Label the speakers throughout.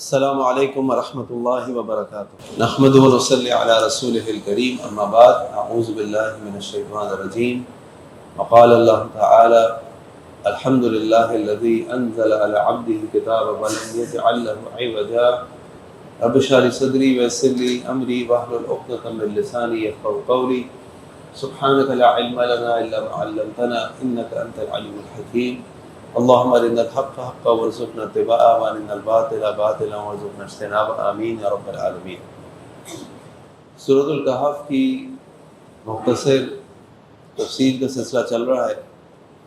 Speaker 1: السلام علیکم ورحمۃ اللہ وبرکاتہ نحمده ونصلی علی رسوله الکریم اما بعد اعوذ باللہ من الشیطان الرجیم وقال اللہ تعالی الحمد للہ الذی انزل علی عبده الکتاب ولم یجعل له عوجا رب اشرح لي صدری ویسر لي امری واحلل عقدۃ من لسانی یفقهوا قولی سبحانک لا علم لنا الا ما علمتنا انک انت العلیم الحکیم اللهم ارنا الحق حقا وارزقنا اتباعه وارنا الباطل باطلا وارزقنا اجتنابه آمین یا رب العالمین۔ سورۃ الکہف کی مختصر تفسیر کا سلسلہ چل رہا ہے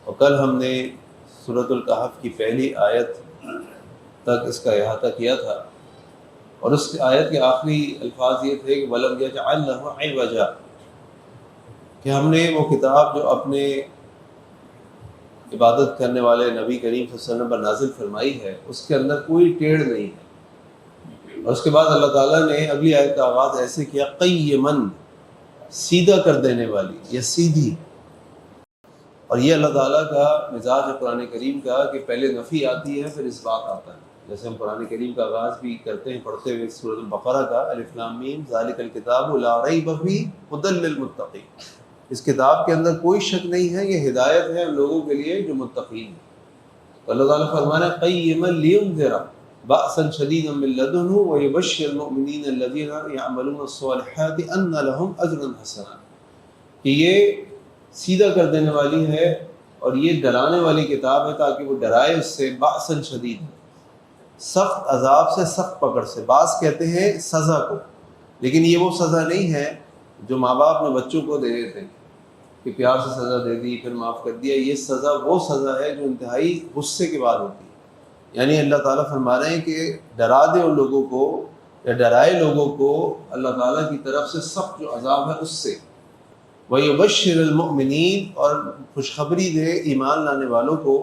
Speaker 1: اور کل ہم نے سورۃ الکہف کی پہلی آیت تک اس کا احاطہ کیا تھا، اور اس آیت کے آخری الفاظ یہ تھے کہ وَلَمْ يَجْعَلْ لَهُ عِوَجًا، کہ ہم نے وہ کتاب جو اپنے عبادت کرنے والے نبی کریم صلی اللہ علیہ وسلم پر نازل فرمائی ہے اس کے اندر کوئی ٹیڑھ نہیں ہے۔ اور اس کے بعد اللہ تعالیٰ نے اگلی آیت کا آغاز ایسے کیا قیمن، سیدھا کر دینے والی یا سیدھی۔ اور یہ اللہ تعالیٰ کا مزاج ہے قرآن کریم کا کہ پہلے نفی آتی ہے پھر اس بات آتا ہے، جیسے ہم قرآن کریم کا آغاز بھی کرتے ہیں پڑھتے ہوئے سورۃ البقرہ کا الف لام میم ذالک الکتاب لا ریب فیہ ھدی للمتقین، اس کتاب کے اندر کوئی شک نہیں ہے، یہ ہدایت ہے ان لوگوں کے لیے جو متقین ہیں۔ تو اللہ تعالیٰ فرمانا قیما لینذر بأسا شدیدا من لدنہ ویبشر المؤمنین الذین یعملون الصالحات ان لهم اجرا حسنا، کہ یہ سیدھا کر دینے والی ہے اور یہ ڈرانے والی کتاب ہے تاکہ وہ ڈرائے اس سے بأسا شدید، سخت عذاب سے، سخت پکڑ سے۔ باس کہتے ہیں سزا کو، لیکن یہ وہ سزا نہیں ہے جو ماں باپ نے بچوں کو دے دیتے ہیں کہ پیار سے سزا دے دی پھر معاف کر دیا۔ یہ سزا وہ سزا ہے جو انتہائی غصے کے بعد ہوتی ہے، یعنی اللہ تعالیٰ فرما رہے ہیں کہ ڈرا دے ان لوگوں کو یا ڈرائے لوگوں کو اللہ تعالیٰ کی طرف سے سخت جو عذاب ہے اس سے۔ وَيُبَشِّرُ الْمُؤْمِنِينَ، اور خوشخبری دے ایمان لانے والوں کو،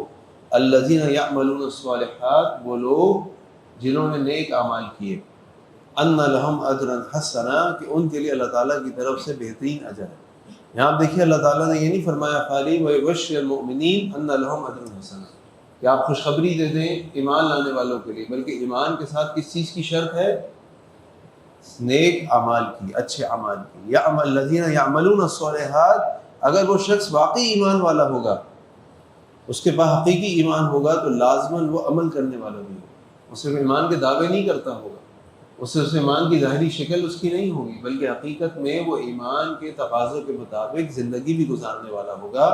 Speaker 1: الَّذِينَ يَعْمَلُونَ الصَّالِحَاتِ، وہ لوگ جنہوں نے نیک اعمال کیے، ان لہم اجرا حسنا، کہ ان کے لیے اللہ تعالیٰ کی طرف سے بہترین اجر ہے۔ یہاں آپ دیکھیے اللہ تعالیٰ نے یہ نہیں فرمایا خالی وَيُبَشِّرُ الْمُؤْمِنِينَ ان لہم اجرا حسنا کہ آپ خوشخبری دے دیں ایمان لانے والوں کے لیے، بلکہ ایمان کے ساتھ کس چیز کی شرط ہے؟ نیک اعمال کی، اچھے اعمال کی۔ یا الذین یعملون الصالحات، اگر وہ شخص واقعی ایمان والا ہوگا، اس کے پاس حقیقی ایمان ہوگا تو لازماً وہ عمل کرنے والا بھی ہوگا، اس سے ایمان کے دعوے نہیں کرتا ہوگا، اس سے ایمان کی ظاہری شکل اس کی نہیں ہوگی، بلکہ حقیقت میں وہ ایمان کے تقاضوں کے مطابق زندگی بھی گزارنے والا ہوگا۔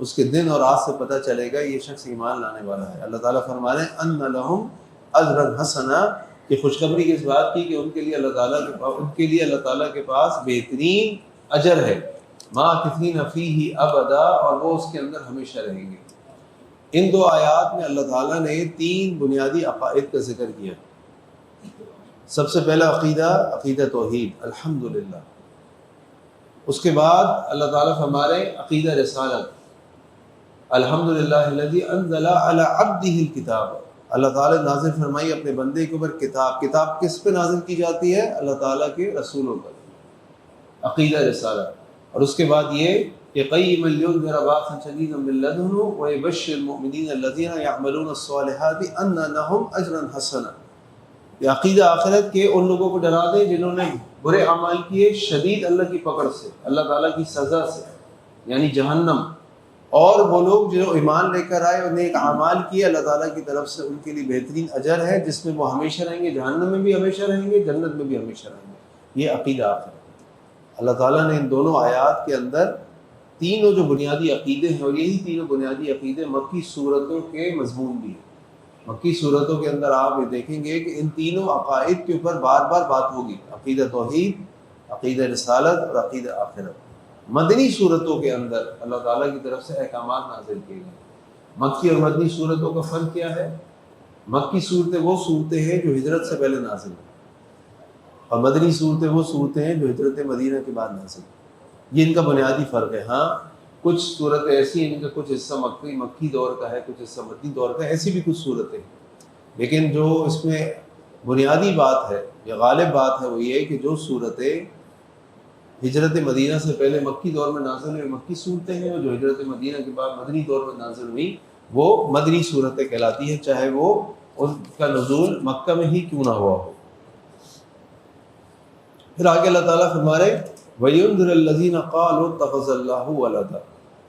Speaker 1: اس کے دن اور رات سے پتہ چلے گا یہ شخص ایمان لانے والا ہے۔ اللہ تعالیٰ فرما رہے ہیں ان لہم اجرا حسنا، کہ خوشخبری اس بات کی کہ ان کے لیے اللہ تعالیٰ کے پاس بہترین اجر ہے، ماکثین فیہ ابدا، اور وہ اس کے اندر ہمیشہ رہیں گے۔ ان دو آیات میں اللہ تعالیٰ نے تین بنیادی عقائد کا ذکر کیا۔ سب سے پہلا عقیدہ توحید، الحمدللہ۔ اس کے بعد اللہ تعالیٰ فرما رہے عقیدہ رسالت، الحمدللہ الذی انزل علی عبدہ الکتاب، اللہ تعالیٰ نے نازل فرمائی اپنے بندے کے اوپر کتاب۔ کتاب کس پہ نازل کی جاتی ہے؟ اللہ تعالیٰ کے رسولوں پر، عقیدہ رسالت۔ اور اس کے بعد یہ کہ قیما لینذر بأسا شدیدا من لدنہ ویبشر المؤمنین الذین یعملون الصالحات ان لہم اجرا حسنا، یہ عقیدہ آخرت کے ان لوگوں کو ڈرا دیں جنہوں نے برے اعمال کیے شدید اللہ کی پکڑ سے، اللہ تعالیٰ کی سزا سے، یعنی جہنم، اور وہ لوگ جو ایمان لے کر آئے اور نیک اعمال کیے اللہ تعالیٰ کی طرف سے ان کے لیے بہترین اجر ہے جس میں وہ ہمیشہ رہیں گے، جہنم میں بھی ہمیشہ رہیں گے، جنت میں بھی ہمیشہ رہیں گے۔ یہ عقیدہ آخرت۔ اللہ تعالیٰ نے ان دونوں آیات کے اندر تینوں جو بنیادی عقیدے ہیں، اور یہی تینوں بنیادی عقیدے مکی صورتوں کے مضمون بھی ہیں۔ مکی صورتوں کے اندر آپ یہ دیکھیں گے کہ ان تینوں عقائد کے اوپر بار بار بات ہوگی، عقیدہ توحید، عقیدہ رسالت اور عقیدہ آخرت۔ مدنی صورتوں کے اندر اللہ تعالیٰ کی طرف سے احکامات نازل کیے گئے۔ مکی اور مدنی صورتوں کا فرق کیا ہے؟ مکی صورتیں وہ صورتیں ہیں جو ہجرت سے پہلے نازل ہوئی، اور مدنی صورتیں وہ صورتیں ہیں جو ہجرت مدینہ کے بعد نازل ہوئی۔ یہ ان کا بنیادی فرق ہے۔ ہاں کچھ صورتیں ایسی ہیں ان کا کچھ حصہ مکی دور کا ہے، کچھ حصہ مدنی دور کا ہے، ایسی بھی کچھ صورتیں ہیں، لیکن جو اس میں بنیادی بات ہے یا غالب بات ہے وہ یہ کہ جو صورتیں ہجرت مدینہ سے پہلے مکی دور میں نازل ہوئی مکی صورتیں ہیں، اور جو ہجرت مدینہ کے بعد مدنی دور میں نازل ہوئی وہ مدنی صورتیں کہلاتی ہیں، چاہے وہ ان کا نزول مکہ میں ہی کیوں نہ ہوا ہو۔ پھر آگے اللہ تعالیٰ فرما رہے وَيُنذِرَ الَّذِينَ قَالُوا اتَّخَذَ اللَّهُ وَلَدًا،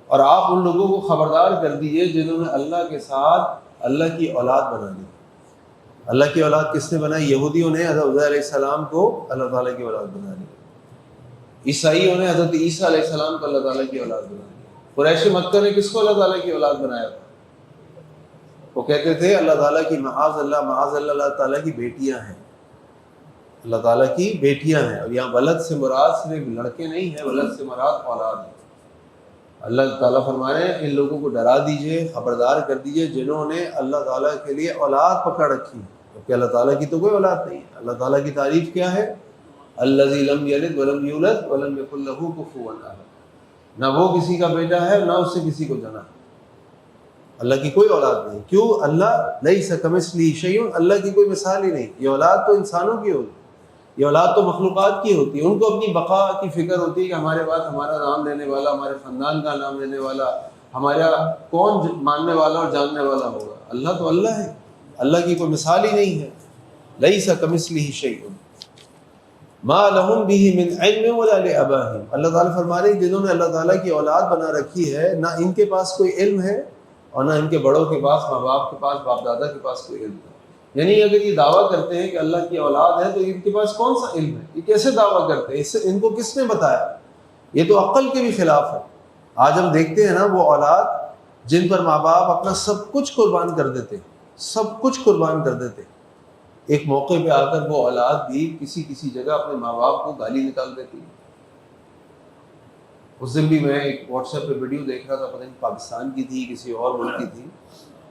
Speaker 1: اور آپ ان لوگوں کو خبردار کر دیجئے جنہوں نے اللہ کے ساتھ اللہ کی اولاد بنا لی۔ اللہ کی اولاد کس نے بنائی؟ یہودیوں نے حضرت عزیر علیہ السلام کو اللہ تعالیٰ کی اولاد بنا لی، عیسائیوں نے حضرت عیسیٰ علیہ السلام کو اللہ تعالیٰ کی اولاد بنا لی۔ قریش مکہ نے کس کو اللہ تعالیٰ کی اولاد بنایا تھا؟ وہ کہتے تھے اللہ تعالیٰ کی معاذ اللہ اللہ تعالیٰ کی بیٹیاں ہیں، اللہ تعالیٰ کی بیٹیاں ہیں۔ اور یہاں ولد سے مراد صرف لڑکے نہیں ہیں، ولد سے مراد اولاد ہے۔ اللہ تعالیٰ فرما رہے ہیں ان لوگوں کو ڈرا دیجئے، خبردار کر دیجئے جنہوں نے اللہ تعالیٰ کے لیے اولاد پکڑ رکھی ہے، کیونکہ اللہ تعالیٰ کی تو کوئی اولاد نہیں ہے۔ اللہ تعالیٰ کی تعریف کیا ہے؟ الذی لم یلد ولم یولد ولم یکن لہ کفوا احد، نہ وہ کسی کا بیٹا ہے نہ اس سے کسی کو جنا۔ اللہ کی کوئی اولاد نہیں، کیوں؟ اللہ لیس کمثلہ شیء، اللہ کی کوئی مثال ہی نہیں۔ یہ اولاد تو انسانوں کی ہوتی، یہ اولاد تو مخلوقات کی ہوتی ہے، ان کو اپنی بقا کی فکر ہوتی ہے کہ ہمارے بعد ہمارا نام لینے والا، ہمارے خاندان کا نام لینے والا، ہمارا کون ماننے والا اور جاننے والا ہوگا۔ اللہ تو اللہ ہے، اللہ کی کوئی مثال ہی نہیں ہے۔ لیس کمثلہ شیء ما لہم بہ من علم ولا لآبائہم، اللہ تعالیٰ فرما رہے ہیں جنہوں نے اللہ تعالیٰ کی اولاد بنا رکھی ہے، نہ ان کے پاس کوئی علم ہے اور نہ ان کے بڑوں کے پاس، ماں باپ کے پاس، باپ دادا کے پاس کوئی علم ہے۔ یعنی اگر یہ دعویٰ کرتے ہیں کہ اللہ کی اولاد ہے تو ان کے پاس کون سا علم ہے؟ یہ کیسے دعویٰ کرتے ہیں؟ اس سے ان کو کس نے بتایا؟ یہ تو عقل کے بھی خلاف ہے۔ آج ہم دیکھتے ہیں نا وہ اولاد جن پر ماں باپ اپنا سب کچھ قربان کر دیتے، سب کچھ قربان کر دیتے، ایک موقع پہ آ کر وہ اولاد بھی کسی جگہ اپنے ماں باپ کو گالی نکال دیتی ہے۔ اس دن بھی میں ایک واٹس ایپ پہ ویڈیو دیکھ رہا تھا، پتہ نہیں پاکستان کی تھی کسی اور ملک کی تھی،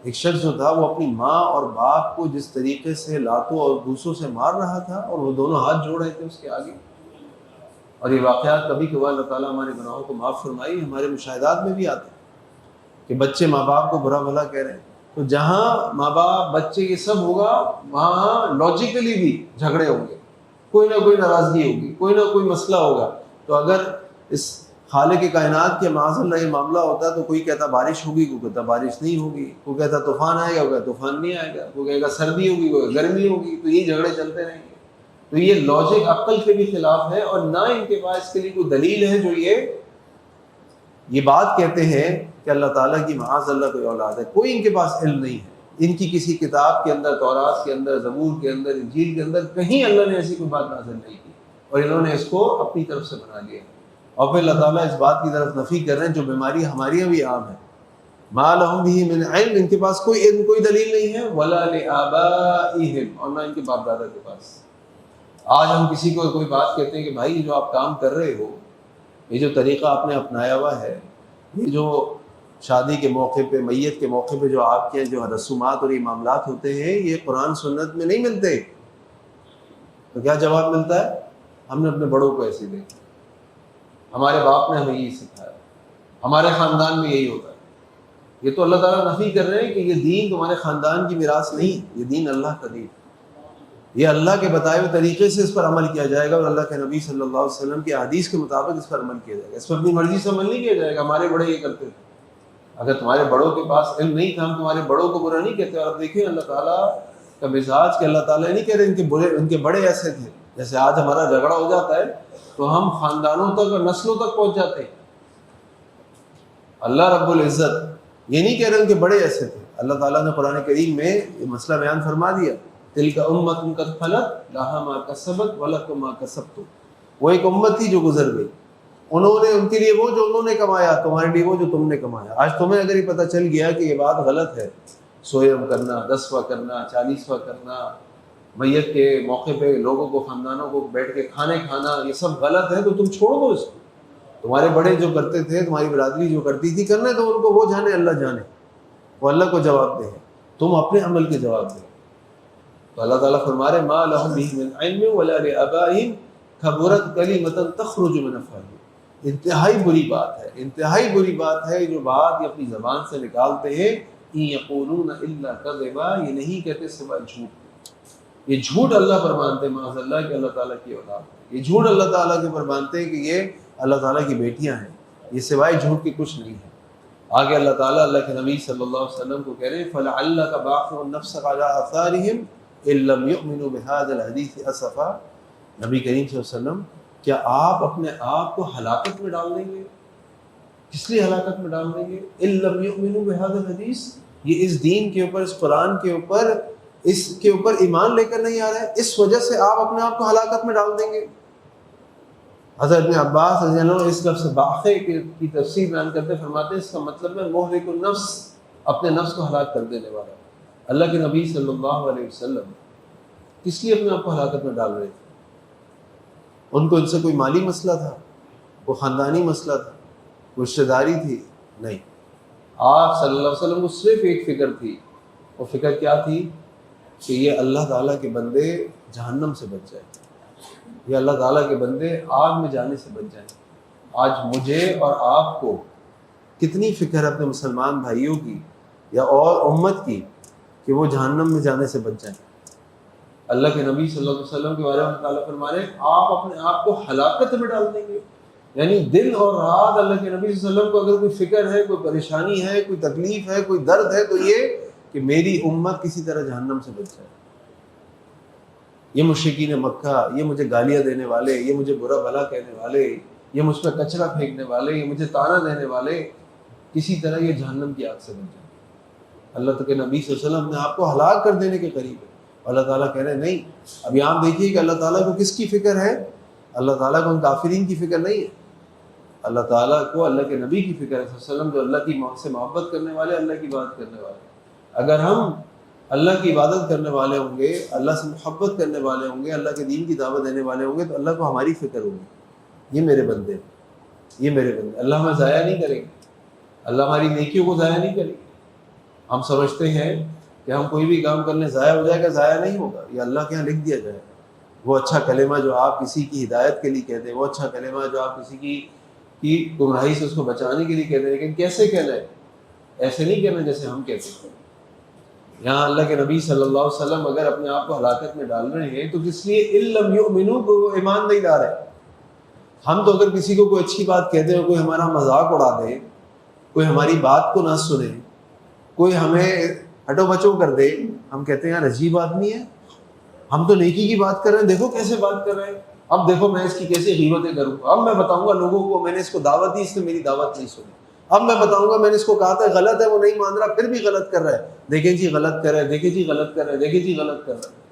Speaker 1: ایک شخص جو تھا وہ اپنی ماں اور باپ کو جس طریقے سے لاتوں اور بوسوں سے مار رہا تھا اور وہ دونوں ہاتھ جوڑ رہے تھے اس کے آگے۔ اور یہ واقعات کبھی کبھار اللہ تعالیٰ ہمارے گناہوں کو معاف فرمائی، ہمارے مشاہدات میں بھی آتے ہیں کہ بچے ماں باپ کو برا بھلا کہہ رہے ہیں۔ تو جہاں ماں باپ بچے یہ سب ہوگا وہاں لاجیکلی بھی جھگڑے ہوں گے، کوئی نہ کوئی ناراضگی ہوگی، کوئی نہ کوئی مسئلہ ہوگا۔ تو اگر اس خالق کائنات کے معاذ اللہ یہ معاملہ ہوتا تو کوئی کہتا بارش ہوگی، کوئی کہتا بارش نہیں ہوگی، کوئی کہتا طوفان آئے گا، کوئی کہتا طوفان نہیں آئے گا، کوئی کہے گا سردی ہوگی، کوئی گرمی ہوگی، تو یہ جھگڑے چلتے رہیں گے۔ تو یہ لاجک عقل کے بھی خلاف ہے، اور نہ ان کے پاس اس کے لیے کوئی دلیل ہے جو یہ بات کہتے ہیں کہ اللہ تعالیٰ کی معاذ اللہ کوئی اولاد ہے۔ کوئی ان کے پاس علم نہیں ہے، ان کی کسی کتاب کے اندر، تورات کے اندر، زبور کے اندر، انجیل کے اندر کہیں اللہ نے ایسی کوئی بات نازل نہیں کی، اور انہوں نے اس کو اپنی طرف سے بنا لیا۔ اور پھر اللہ تعالیٰ اس بات کی طرف نفی کر رہے ہیں جو بیماری ہماری یہاں بھی عام ہے، ما لہم بہ من علم، ان کے پاس کوئی علم، کوئی دلیل نہیں ہے، ولا لآبائہم، اور نہ ان کے باپ دادا کے پاس۔ آج ہم کسی کو کوئی بات کہتے ہیں کہ بھائی جو آپ کام کر رہے ہو، یہ جو طریقہ آپ نے اپنایا ہوا ہے، یہ جو شادی کے موقع پہ، میت کے موقع پہ جو آپ کے جو رسومات اور یہ معاملات ہوتے ہیں، یہ قرآن سنت میں نہیں ملتے۔ تو کیا جواب ملتا ہے؟ ہم نے اپنے بڑوں کو ایسے دیکھا، ہمارے باپ نے ہمیں یہی سکھایا، ہمارے خاندان میں یہی ہوتا ہے۔ یہ تو اللہ تعالیٰ نفی کر رہے ہیں کہ یہ دین تمہارے خاندان کی میراث نہیں، یہ دین اللہ کا دین، یہ اللہ کے بتائے ہوئے طریقے سے اس پر عمل کیا جائے گا، اور اللہ کے نبی صلی اللہ علیہ وسلم کی حدیث کے مطابق اس پر عمل کیا جائے گا۔ اس پر اپنی مرضی سے عمل نہیں کیا جائے گا۔ ہمارے بڑے یہ کرتے تھے، اگر تمہارے بڑوں کے پاس علم نہیں تھا، ہم تمہارے بڑوں کو برا نہیں کہتے۔ اور اب دیکھیں اللہ تعالیٰ کا مزاج کہ اللہ تعالیٰ نہیں کہہ رہے ان کے بڑے ایسے تھے۔ جیسے آج ہمارا جھگڑا ہو جاتا ہے تو ہم خاندانوں تک اور نسلوں تک پہنچ جاتے ہیں۔ اللہ رب العزت یہ نہیں کہہ رہے ان کے بڑے ایسے تھے۔ اللہ تعالیٰ نے قرآن کریم میں یہ مسئلہ بیان فرما دیا، تلک امۃ قد خلت لہا ما کسبت ولکم ما کسبتم، وہ ایک امت تھی جو گزر گئی، انہوں نے ان کے لیے وہ جو انہوں نے کمایا، تمہارے لیے وہ جو تم نے کمایا۔ آج تمہیں اگر یہ پتہ چل گیا کہ یہ بات غلط ہے، سوئم کرنا، 10واں کرنا، 40واں کرنا، میت کے موقع پہ لوگوں کو، خاندانوں کو بیٹھ کے کھانے کھانا، یہ سب غلط ہے، تو تم چھوڑ دو اس کو۔ تمہارے بڑے جو کرتے تھے، تمہاری برادری جو کرتی تھی، کرنے دو ان کو، وہ جانے، اللہ جانے، وہ اللہ کو جواب دے، تم اپنے عمل کے جواب دے۔ تو اللہ تعالیٰ فرما رہے ما لہم بہ من علم ولا لآبائہم کبرت کلمۃ تخرج من افواہہم، انتہائی بری بات ہے، انتہائی بری بات ہے جو بات یہ اپنی زبان سے نکالتے ہیں، ان یقولون الا کذبا، یہ نہیں کہتے سوائے جھوٹ۔ یہ جھوٹ اللہ پر مانتے ہیں معاذ اللہ کہ اللہ تعالیٰ کی اولاد ہے، یہ جھوٹ اللہ تعالیٰ کے پر مانتے ہیں کہ یہ اللہ تعالیٰ کی بیٹیاں ہیں، یہ سوائے جھوٹ کے کچھ نہیں ہے۔ آگے اللہ تعالیٰ اللہ کے نبی صلی اللہ علیہ وسلم کو کہہ رہے ہیں فَلَعَلَّكَ بَاخِعٌ نَفْسَكَ عَلَىٰ آثَارِهِمْ إِن لَّمْ يُؤْمِنُوا بِهَٰذَا الْحَدِيثِ أَسَفًا۔ نبی کریم صلی اللہ علیہ وسلم کیا آپ اپنے آپ کو ہلاکت میں ڈال دیں گے؟ کس لیے ہلاکت میں ڈال دیں گے؟ إِن لَّمْ يُؤْمِنُوا بِهَٰذَا الْحَدِيثِ، یہ اس دین کے اوپر، اس قرآن کے اوپر، اس کے اوپر ایمان لے کر نہیں آ رہے، اس وجہ سے آپ اپنے آپ کو ہلاکت میں ڈال دیں گے۔ حضرت ابن عباس رضی اللہ عنہ اس لفظ باخع کی تفسیر بیان کرتے فرماتے ہیں اس کا مطلب ہے مہلک النفس، اپنے نفس کو ہلاک کر دینے والا۔ اللہ کے نبی صلی اللہ علیہ وسلم کس لیے اپنے آپ کو ہلاکت میں ڈال رہے تھے؟ ان کو ان سے کوئی مالی مسئلہ تھا، کوئی خاندانی مسئلہ تھا، کوئی رشتہ داری تھی؟ نہیں، آپ صلی اللہ علیہ وسلم کو صرف ایک فکر تھی، وہ فکر کیا تھی کہ یہ اللہ تعالیٰ کے بندے جہنم سے بچ جائیں، یہ اللہ تعالیٰ کے بندے آگ میں جانے سے بچ جائیں۔ آج مجھے اور آپ کو کتنی فکر ہے اپنے مسلمان بھائیوں کی یا اور امت کی کہ وہ جہنم میں جانے سے بچ جائیں۔ اللہ کے نبی صلی اللہ علیہ وسلم کے بارے میں تعالیٰ فرما رہے ہیں آپ اپنے آپ کو ہلاکت میں ڈال دیں گے، یعنی دن اور رات اللہ کے نبی صلی اللہ علیہ وسلم کو اگر کوئی فکر ہے، کوئی پریشانی ہے، کوئی تکلیف ہے، کوئی درد ہے تو یہ کہ میری امت کسی طرح جہنم سے بچ جائے۔ یہ مشرکین مکہ، یہ مجھے گالیاں دینے والے، یہ مجھے برا بھلا کہنے والے، یہ مجھ پہ کچرا پھینکنے والے، یہ مجھے طعنہ دینے والے کسی طرح یہ جہنم کی آگ سے بچ جائیں۔ اللہ کے نبی صلی اللہ علیہ وسلم نے آپ کو ہلاک کر دینے کے قریب ہے، اللہ تعالیٰ کہہ رہے ہیں نہیں۔ ابھی آپ دیکھیے کہ اللہ تعالیٰ کو کس کی فکر ہے؟ اللہ تعالیٰ کو ان کافرین کی فکر نہیں ہے، اللہ تعالیٰ کو اللہ کے نبی کی فکر ہے صلی اللہ علیہ وسلم، جو اللہ کی سے محبت کرنے والے، اللہ کی بات کرنے والے۔ اگر ہم اللہ کی عبادت کرنے والے ہوں گے، اللہ سے محبت کرنے والے ہوں گے، اللہ کے دین کی دعوت دینے والے ہوں گے تو اللہ کو ہماری فکر ہوگی، یہ میرے بندے، یہ میرے بندے، اللہ ہمیں ضائع نہیں کریں گے، اللہ ہماری نیکیوں کو ضائع نہیں کریں گے۔ ہم سمجھتے ہیں کہ ہم کوئی بھی کام کرنے ضائع ہو جائے گا، ضائع نہیں ہوگا، یہ اللہ کے یہاں لکھ دیا جائے گا۔ وہ اچھا کلمہ جو آپ کسی کی ہدایت کے لیے کہتے ہیں، وہ اچھا کلمہ جو آپ کسی کی گمراہی سے اس کو بچانے کے لیے کہتے ہیں، لیکن کیسے کہنا ہے؟ ایسے نہیں کہنا جیسے ہم کہتے ہیں۔ یہاں اللہ کے نبی صلی اللہ علیہ وسلم اگر اپنے آپ کو ہلاکت میں ڈال رہے ہیں تو کس لیے؟ اِن لَّمْ يُؤْمِنُوا، کو وہ ایمان نہیں لا رہے۔ ہم تو اگر کسی کو کوئی اچھی بات کہتے ہیں، کوئی ہمارا مذاق اڑا دے، کوئی ہماری بات کو نہ سنے، کوئی ہمیں ہٹو بچو کر دے، ہم کہتے ہیں یار عجیب آدمی ہے، ہم تو نیکی کی بات کر رہے ہیں، دیکھو کیسے بات کر رہے ہیں، اب دیکھو میں اس کی کیسے غیبتیں کروں، اب میں بتاؤں گا لوگوں کو میں نے اس کو دعوت دی، اس نے میری دعوت نہیں سنی، اب میں بتاؤں گا میں نے اس کو کہا تھا غلط ہے، وہ نہیں مان رہا، پھر بھی غلط کر رہا ہے، دیکھیں جی غلط کر رہا ہے، دیکھیں جی غلط کر رہا ہے، دیکھیں جی غلط کر رہا ہے۔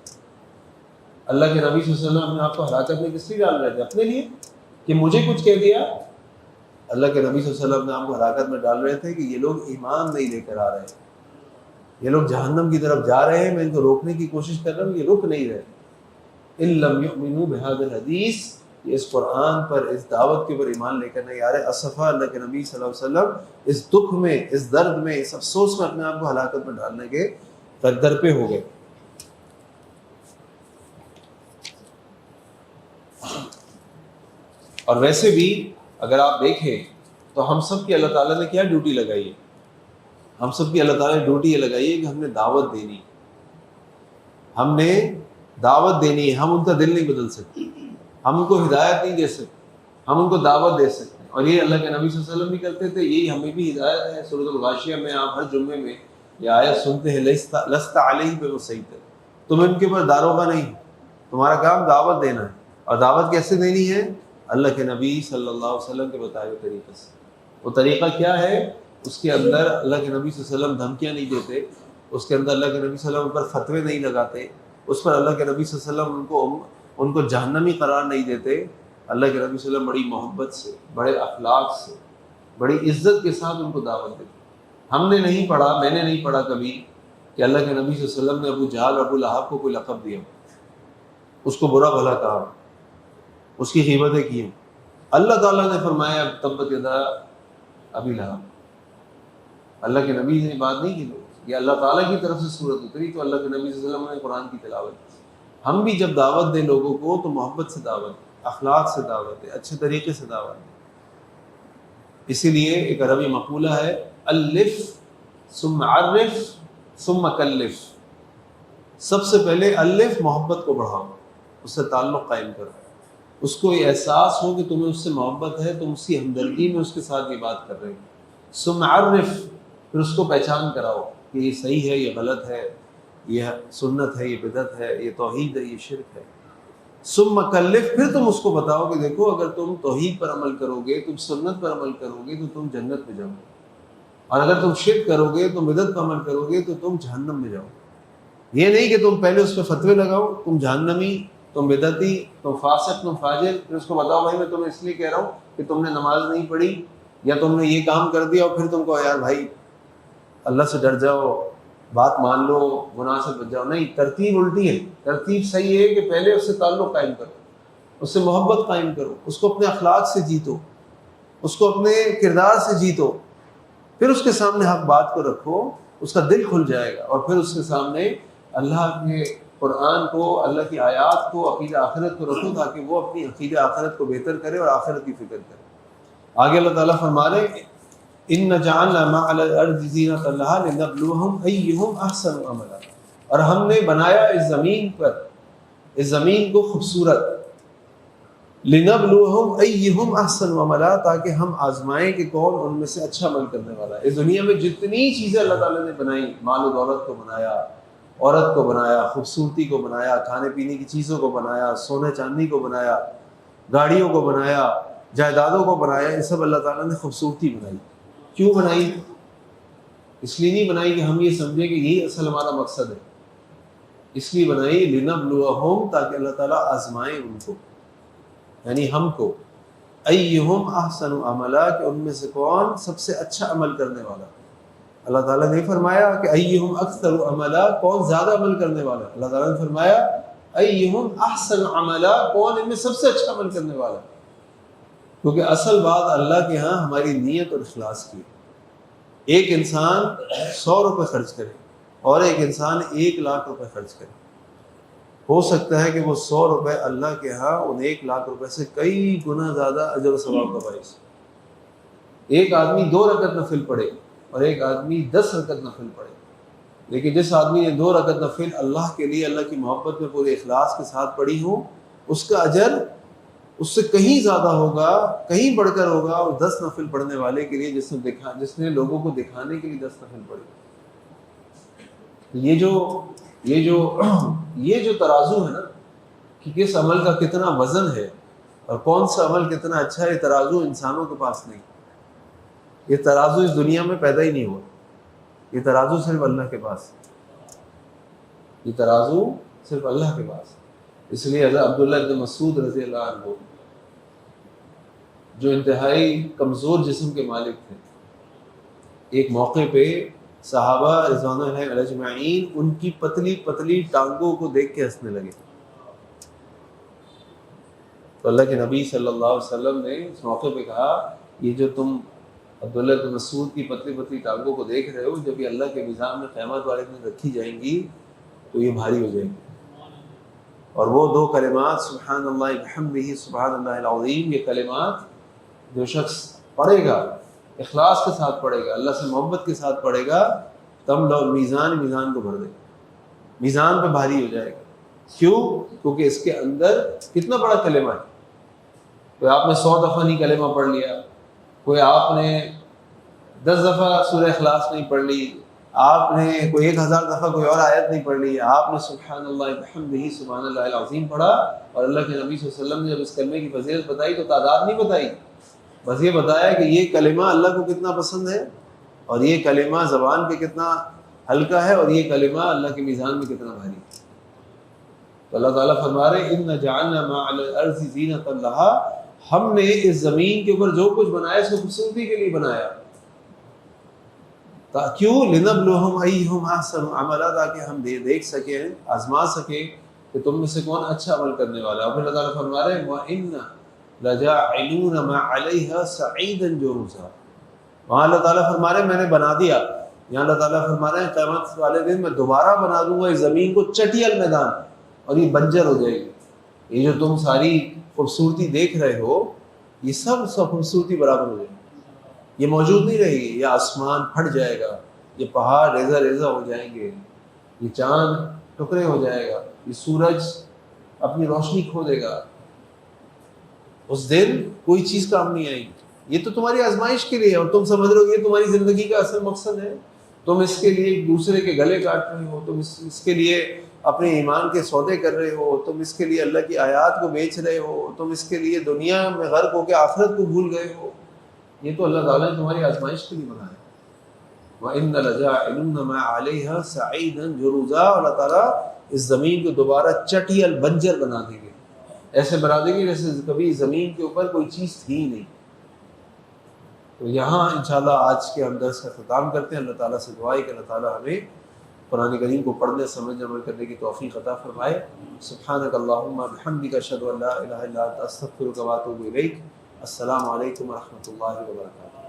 Speaker 1: اللہ کے نبی صلی اللہ علیہ وسلم اپنے آپ کو ہلاکت میں کس لیے ڈال رہے تھے؟ اپنے لیے، کہ مجھے کچھ کہہ دیا۔ اللہ کے نبی صلی اللہ علیہ وسلم اپنے آپ کو ہلاکت میں ڈال رہے تھے کہ یہ لوگ ایمان نہیں لے کر آ رہے ہیں، یہ لوگ جہنم کی طرف جا رہے ہیں، میں ان کو روکنے کی کوشش کر رہا ہوں، یہ رک نہیں رہے۔ ان لم یؤمنوا بهذا الحدیث، یہ اس قرآن پر، اس دعوت کے اوپر ایمان لے کر نہیں آ رہے۔ اسفا، اللہ کے نبی صلی اللہ علیہ وسلم اس دکھ میں، اس درد میں، اس افسوس میں اپنے آپ کو ہلاکت میں ڈالنے کے قدر پہ ہو گئے۔ اور ویسے بھی اگر آپ دیکھیں تو ہم سب کی اللہ تعالیٰ نے کیا ڈیوٹی لگائی ہے؟ ہم سب کی اللہ تعالیٰ نے ڈیوٹی یہ لگائی ہے کہ ہم نے دعوت دینی، ہم نے دعوت دینی ہے۔ ہم ان کا دل نہیں بدل سکتے، ہم ان کو ہدایت نہیں دے سکتے، ہم ان کو دعوت دے سکتے ہیں، اور یہ اللہ کے نبی صلی اللہ علیہ وسلم بھی کرتے تھے، یہی ہمیں بھی ہدایت ہے۔ سورۃ الغاشیہ میں آپ ہر جمعے میں یہ آیت سنتے ہیں، لست علیہم بمسیطر، تم ان کے اوپر داروغہ نہیں، تمہارا کام دعوت دینا ہے۔ اور دعوت کیسے دینی ہے؟ اللہ کے نبی صلی اللہ علیہ وسلم کے بتائے ہوئے طریقے سے۔ وہ طریقہ کیا ہے؟ اس کے اندر اللہ کے نبی صلی اللہ علیہ وسلم دھمکیاں نہیں دیتے، اس کے اندر اللہ کے نبی صلی اللہ علیہ وسلم پر فتوے نہیں لگاتے، اس پر اللہ کے نبی صلی اللہ علیہ وسلم ان کو جہنمی قرار نہیں دیتے۔ اللہ کے نبی صلی اللہ علیہ وسلم بڑی محبت سے، بڑے اخلاق سے، بڑی عزت کے ساتھ ان کو دعوت دیتے۔ ہم نے نہیں پڑھا، میں نے نہیں پڑھا کبھی کہ اللہ کے نبی صلی اللہ علیہ وسلم نے ابو جہل، ابو لہب کو کوئی لقب دیا، اس کو برا بھلا کہا، اس کی غیبتیں کی۔ اللہ تعالیٰ نے فرمایا تبت یدا ابی لہب، اللہ کے نبی نے بات نہیں کی، یہ اللہ تعالیٰ کی طرف سے صورت اتری تو اللہ کے نبی صلی اللہ علیہ وسلم نے قرآن کی تلاوت کی۔ ہم بھی جب دعوت دیں لوگوں کو تو محبت سے دعوت دیں، اخلاق سے دعوت دیں، اچھے طریقے سے دعوت دیں۔ اسی لیے ایک عربی مقولہ ہے، الف ثم عرف ثم کلف، سب سے پہلے الف، محبت کو بڑھاؤ، اس سے تعلق قائم کرو، اس کو یہ احساس ہو کہ تمہیں اس سے محبت ہے، تم اس کی ہمدردی میں اس کے ساتھ یہ بات کر رہے ہو۔ ثم عرف، پھر اس کو پہچان کراؤ کہ یہ صحیح ہے، یہ غلط ہے، یہ سنت ہے، یہ بدعت ہے، یہ توحید ہے، یہ شرک ہے۔ ثم کلف، پھر تم اس کو بتاؤ کہ دیکھو اگر تم توحید پر عمل کرو گے، تم سنت پر عمل کرو گے تو تم جنت میں جاؤ گے، اور اگر تم شرک کرو گے، تم بدعت پر عمل کرو گے تو تم جہنم میں جاؤ گے۔ یہ نہیں کہ تم پہلے اس پہ فتوے لگاؤ، تم جہنمی، تم بدعتی، تم فاسق، تم فاجر، پھر اس کو بتاؤ بھائی میں تمہیں اس لیے کہہ رہا ہوں کہ تم نے نماز نہیں پڑھی یا تم نے یہ کام کر دیا، اور پھر تم کو یار بھائی اللہ سے ڈر جاؤ، بات مان لو، گناہ سے بچ جاؤ۔ نہیں، ترتیب الٹی ہے۔ ترتیب صحیح ہے کہ پہلے اس سے تعلق قائم کرو، اس سے محبت قائم کرو، اس کو اپنے اخلاق سے جیتو، اس کو اپنے کردار سے جیتو، پھر اس کے سامنے حق بات کو رکھو، اس کا دل کھل جائے گا، اور پھر اس کے سامنے اللہ کے قرآن کو، اللہ کی آیات کو، عقیدہ آخرت کو رکھو، تاکہ وہ اپنی عقیدہ آخرت کو بہتر کرے اور آخرت کی فکر کرے۔ آگے اللہ تعالیٰ فرما رہے ہیں اِنَّ جَعَلْنَا مَا عَلَى الْأَرْضِ زِينَةً لَهَا لِنَبْلُوَهُمْ أَيُّهُمْ أَحْسَنُ عَمَلًا، اور ہم نے بنایا اس زمین پر، اس زمین کو خوبصورت، لِنَبْلُوَهُمْ أَيُّهُمْ أَحْسَنُ عَمَلًا، تاکہ ہم آزمائیں کہ کون ان میں سے اچھا عمل کرنے والا ہے۔ اس دنیا میں جتنی چیزیں اللہ تعالیٰ نے بنائی، مال و دولت کو بنایا، عورت کو بنایا، خوبصورتی کو بنایا، کھانے پینے کی چیزوں کو بنایا، سونے چاندی کو بنایا، گاڑیوں کو بنایا، جائیدادوں کو بنایا، یہ سب اللہ تعالیٰ نے خوبصورتی بنائی۔ کیوں بنائی؟ اس لیے نہیں بنائی کہ ہم یہ سمجھیں کہ یہی اصل ہمارا مقصد ہے، اس لیے بنائی لنبلوہم، تاکہ اللہ تعالیٰ آزمائے ان کو، یعنی ہم کو، ایہم احسن عملا، کہ ان میں سے کون سب سے اچھا عمل کرنے والا۔ اللہ تعالیٰ نے فرمایا کہ ایہم اکثر عملا، کون زیادہ عمل کرنے والا۔ اللہ تعالیٰ نے فرمایا ایہم احسن عملا، کون ان میں سب سے اچھا عمل کرنے والا۔ کیونکہ اصل بات اللہ کے ہاں ہماری نیت اور اخلاص کی ہے۔ ایک انسان 100 روپے خرچ کرے اور ایک انسان 1,00,000 روپے خرچ کرے، ہو سکتا ہے کہ وہ 100 روپے اللہ کے ہاں ان 1,00,000 روپے سے کئی گنا زیادہ اجر و ثواب کا باعث۔ ایک آدمی 2 رکعت نفل پڑھے اور ایک آدمی 10 رکعت نفل پڑھے، لیکن جس آدمی نے 2 رکعت نفل اللہ کے لیے، اللہ کی محبت میں پورے اخلاص کے ساتھ پڑھی ہو، اس کا اجر اس سے کہیں زیادہ ہوگا، کہیں بڑھ کر ہوگا، اور 10 نفل پڑھنے والے کے لیے جس نے لوگوں کو دکھانے کے لیے 10 نفل پڑھی۔ یہ جو ترازو ہے نا کہ کس عمل کا کتنا وزن ہے اور کون سا عمل کتنا اچھا ہے، یہ ترازو انسانوں کے پاس نہیں، یہ ترازو اس دنیا میں پیدا ہی نہیں ہوا، یہ ترازو صرف اللہ کے پاس، یہ ترازو صرف اللہ کے پاس۔ اس لیے حضرت عبداللہ بن مسعود رضی اللہ عنہ، جو انتہائی کمزور جسم کے مالک تھے، ایک موقع پہ صحابہ رضوان اللہ علیہم اجمعین ان کی پتلی پتلی ٹانگوں کو دیکھ کے ہنسنے لگے۔ تو اللہ کے نبی صلی اللہ علیہ وسلم نے اس موقع پہ کہا، یہ جو تم عبداللہ بن مسعود کی پتلی پتلی ٹانگوں کو دیکھ رہے ہو، جب یہ اللہ کے نظام میں قیامت والے دن رکھی جائیں گی تو یہ بھاری ہو جائیں گی، اور وہ 2 کلمات سبحان اللہ بحمدہ سبحان اللہ العظیم، یہ کلمات جو شخص پڑھے گا، اخلاص کے ساتھ پڑھے گا، اللہ سے محبت کے ساتھ پڑھے گا، تب لوگ میزان کو بھر دے گا، میزان پہ بھاری ہو جائے گا۔ کیوں؟ کیونکہ اس کے اندر کتنا بڑا کلمہ ہے۔ کوئی آپ نے 100 دفعہ نہیں کلمہ پڑھ لیا، کوئی آپ نے 10 دفعہ سورہ اخلاص نہیں پڑھ لی، آپ نے کوئی 1000 دفعہ کوئی اور آیت نہیں پڑھ لی، آپ نے سبحان اللہ بحمدہ سبحان اللہ العظیم پڑھا، اور اللہ کے نبی صلی اللہ علیہ وسلم نے جب اس کلمے کی فضیلت بتائی تو تعداد نہیں بتائی، بس یہ بتایا کہ یہ کلمہ اللہ کو کتنا پسند ہے، اور یہ کلمہ زبان پہ کتنا ہلکا ہے، اور یہ کلمہ اللہ کے میزان میں کتنا بھاری ہے۔ تو اللہ تعالیٰ فرما رہے اِنَّ جَعَلْنَا مَا عَلَى الْأَرْضِ زِينَةً لَهَا، ہم نے اس زمین کے اوپر جو کچھ بنایا اس کو خوبصورتی کے لیے بنایا۔ کیوں؟ لِنَبْلُوَهُمْ أَيُّهُمْ أَحْسَنُ عَمَلًا، تاکہ ہم دیکھ سکیں، آزما سکیں کہ تم میں سے کون اچھا عمل کرنے والا ہے۔ اور پھر اللہ تعالیٰ فرما رہے ہیں وَإِنَّ لَجَاعِلُونَ مَا عَلَيْهَا سَعِيدًا جُرُزًا، وہاں اللہ تعالیٰ فرما رہے ہیں میں نے بنا دیا، یہاں اللہ تعالیٰ فرما رہے ہیں قیامت والے دن میں دوبارہ بنا دوں گا اس زمین کو چٹیل میدان، اور یہ بنجر ہو جائے گی۔ یہ جو تم ساری خوبصورتی دیکھ رہے ہو، یہ سب خوبصورتی برابر ہو جائے گی، یہ موجود نہیں رہے گی، یہ آسمان پھٹ جائے گا، یہ پہاڑ ریزہ ریزہ ہو جائیں گے، یہ چاند ٹکڑے ہو جائے گا، یہ سورج اپنی روشنی کھو دے گا، اس دن کوئی چیز کام نہیں آئے گی۔ یہ تو تمہاری آزمائش کے لیے ہے، اور تم سمجھ رہے ہو یہ تمہاری زندگی کا اصل مقصد ہے، تم اس کے لیے ایک دوسرے کے گلے کاٹ رہے ہو، تم اس کے لیے اپنے ایمان کے سودے کر رہے ہو، تم اس کے لیے اللہ کی آیات کو بیچ رہے ہو، تم اس کے لیے دنیا میں غرق ہو کے آخرت کو بھول گئے ہو. یہ تو اللہ تعالیٰ نے تمہاری آزمائش کے لیے بنایا. وَإِنَّ لَجَاعِلُونَ مَا عَلَيْهَا صَعِيدًا جُرُوزًا، اللہ تعالیٰ اس زمین کو دوبارہ چٹیل بنجر بنا دیں گے، ایسے بنا دیں گے جیسے کبھی زمین کے اوپر کوئی چیز تھی ہی نہیں. تو یہاں انشاءاللہ آج کے ہم درس کا اختتام کرتے ہیں. اللہ تعالیٰ سے دعا ہے کہ اللہ تعالیٰ ہمیں قرآن کریم کو پڑھنے سمجھنے عمل کرنے کی توفیق عطا فرمائے. سبحانک اللہم بحمدک اشہد ان لا الہ الا انت استغفرک واتوب الیک. السلام علیکم ورحمۃ اللہ وبرکاتہ.